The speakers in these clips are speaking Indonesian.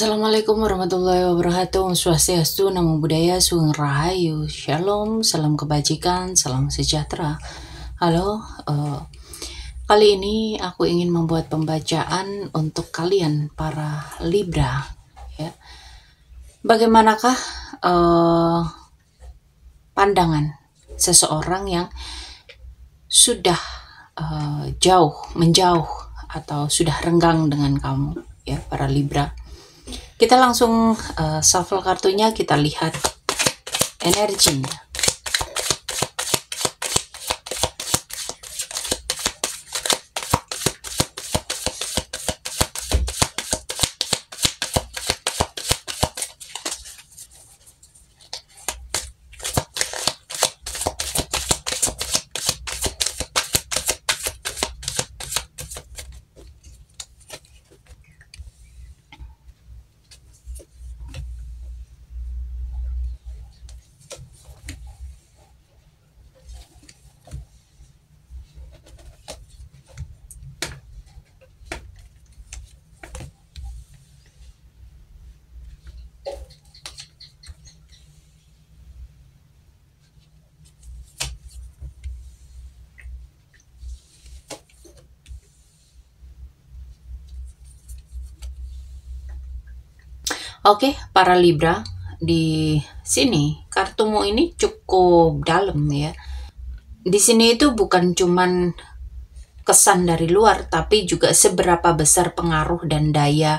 Assalamualaikum warahmatullahi wabarakatuh. Om Swastiastu, Namo Buddhaya, Sugeng Rahayu, Shalom, salam kebajikan, salam sejahtera. Halo, kali ini aku ingin membuat pembacaan untuk kalian para Libra. Ya. Bagaimanakah pandangan seseorang yang sudah menjauh atau sudah renggang dengan kamu, ya para Libra? Kita langsung shuffle kartunya, kita lihat energinya. Oke, para Libra, di sini kartumu ini cukup dalam ya. Di sini itu bukan cuman kesan dari luar, tapi juga seberapa besar pengaruh dan daya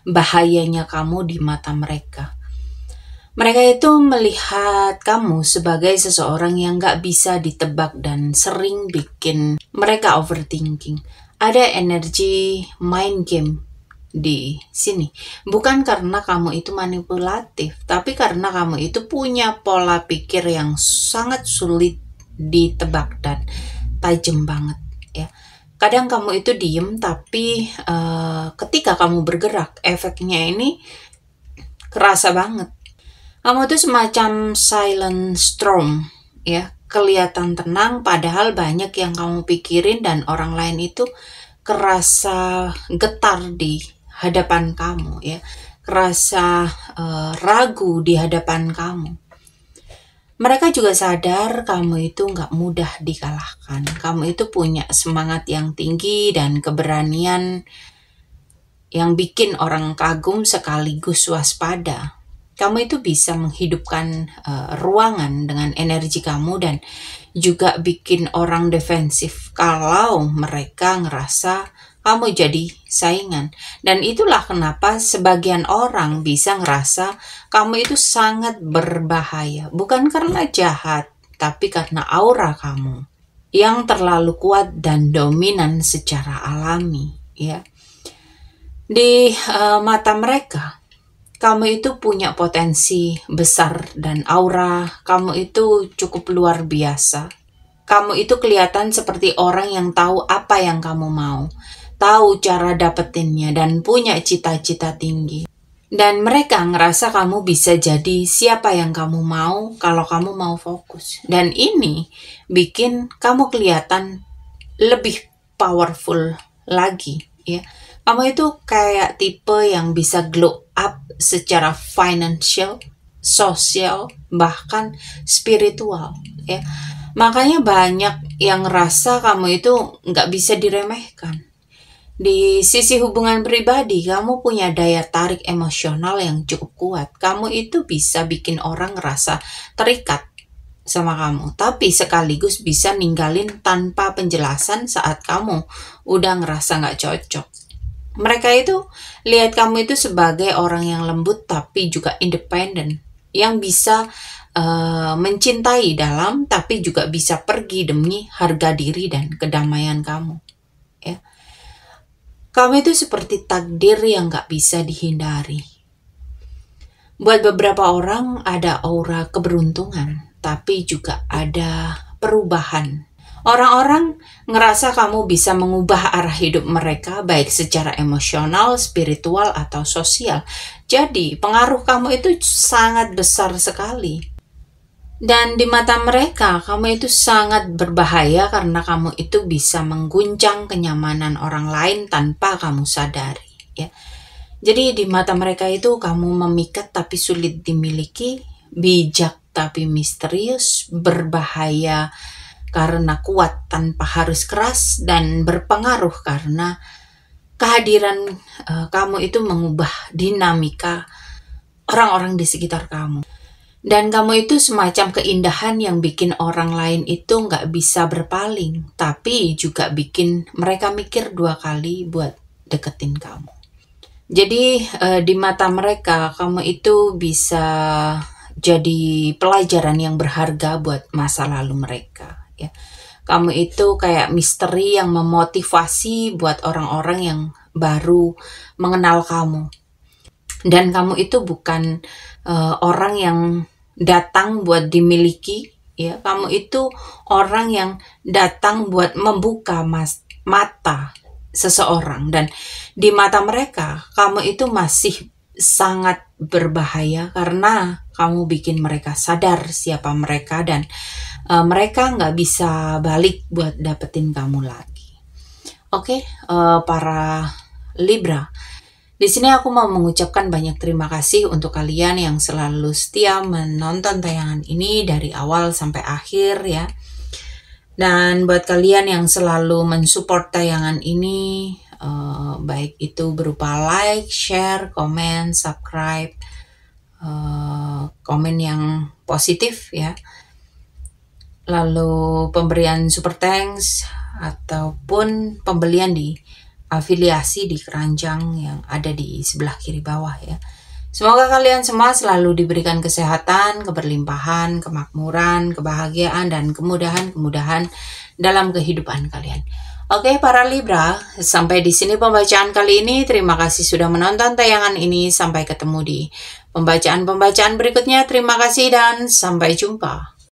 bahayanya kamu di mata mereka. Mereka itu melihat kamu sebagai seseorang yang gak bisa ditebak dan sering bikin mereka overthinking. Ada energi mind game di sini. Bukan karena kamu itu manipulatif, tapi karena kamu itu punya pola pikir yang sangat sulit ditebak dan tajam banget ya. Kadang kamu itu diem, tapi ketika kamu bergerak, efeknya ini kerasa banget. Kamu itu semacam silent storm ya, kelihatan tenang padahal banyak yang kamu pikirin dan orang lain itu kerasa getar di hadapan kamu ya, kerasa ragu di hadapan kamu. Mereka juga sadar kamu itu nggak mudah dikalahkan. Kamu itu punya semangat yang tinggi dan keberanian yang bikin orang kagum sekaligus waspada. Kamu itu bisa menghidupkan ruangan dengan energi kamu dan juga bikin orang defensif kalau mereka ngerasa kamu jadi saingan. Dan itulah kenapa sebagian orang bisa ngerasa kamu itu sangat berbahaya. Bukan karena jahat, tapi karena aura kamu yang terlalu kuat dan dominan secara alami. Ya. Di mata mereka, kamu itu punya potensi besar dan aura kamu itu cukup luar biasa. Kamu itu kelihatan seperti orang yang tahu apa yang kamu mau, tahu cara dapetinnya, dan punya cita-cita tinggi. Dan mereka ngerasa kamu bisa jadi siapa yang kamu mau kalau kamu mau fokus. Dan ini bikin kamu kelihatan lebih powerful lagi ya. Kamu itu kayak tipe yang bisa glow up secara financial, sosial, bahkan spiritual ya. Makanya banyak yang ngerasa kamu itu nggak bisa diremehkan. Di sisi hubungan pribadi, kamu punya daya tarik emosional yang cukup kuat. Kamu itu bisa bikin orang ngerasa terikat sama kamu, tapi sekaligus bisa ninggalin tanpa penjelasan saat kamu udah ngerasa nggak cocok. Mereka itu lihat kamu itu sebagai orang yang lembut tapi juga independen, yang bisa mencintai dalam tapi juga bisa pergi demi harga diri dan kedamaian kamu. Ya. Kamu itu seperti takdir yang gak bisa dihindari. Buat beberapa orang ada aura keberuntungan, tapi juga ada perubahan. Orang-orang ngerasa kamu bisa mengubah arah hidup mereka baik secara emosional, spiritual, atau sosial. Jadi pengaruh kamu itu sangat besar sekali. Dan di mata mereka, kamu itu sangat berbahaya karena kamu itu bisa mengguncang kenyamanan orang lain tanpa kamu sadari. Ya. Jadi di mata mereka itu kamu memikat tapi sulit dimiliki, bijak tapi misterius, berbahaya karena kuat tanpa harus keras, dan berpengaruh karena kehadiran kamu itu mengubah dinamika orang-orang di sekitar kamu. Dan kamu itu semacam keindahan yang bikin orang lain itu nggak bisa berpaling, tapi juga bikin mereka mikir 2 kali buat deketin kamu. Jadi di mata mereka kamu itu bisa jadi pelajaran yang berharga buat masa lalu mereka, ya. Kamu itu kayak misteri yang memotivasi buat orang-orang yang baru mengenal kamu. Dan kamu itu bukan orang yang datang buat dimiliki, ya. Kamu itu orang yang datang buat membuka mata seseorang, dan di mata mereka kamu itu masih sangat berbahaya karena kamu bikin mereka sadar siapa mereka, dan mereka nggak bisa balik buat dapetin kamu lagi. Oke, para Libra, di sini aku mau mengucapkan banyak terima kasih untuk kalian yang selalu setia menonton tayangan ini dari awal sampai akhir, ya. Dan buat kalian yang selalu mensupport tayangan ini, baik itu berupa like, share, komen, subscribe, komen yang positif, ya. Lalu pemberian super thanks ataupun pembelian di afiliasi di keranjang yang ada di sebelah kiri bawah, ya. Semoga kalian semua selalu diberikan kesehatan, keberlimpahan, kemakmuran, kebahagiaan, dan kemudahan-kemudahan dalam kehidupan kalian. Oke, para Libra, sampai di sini pembacaan kali ini. Terima kasih sudah menonton tayangan ini. Sampai ketemu di pembacaan-pembacaan berikutnya. Terima kasih dan sampai jumpa.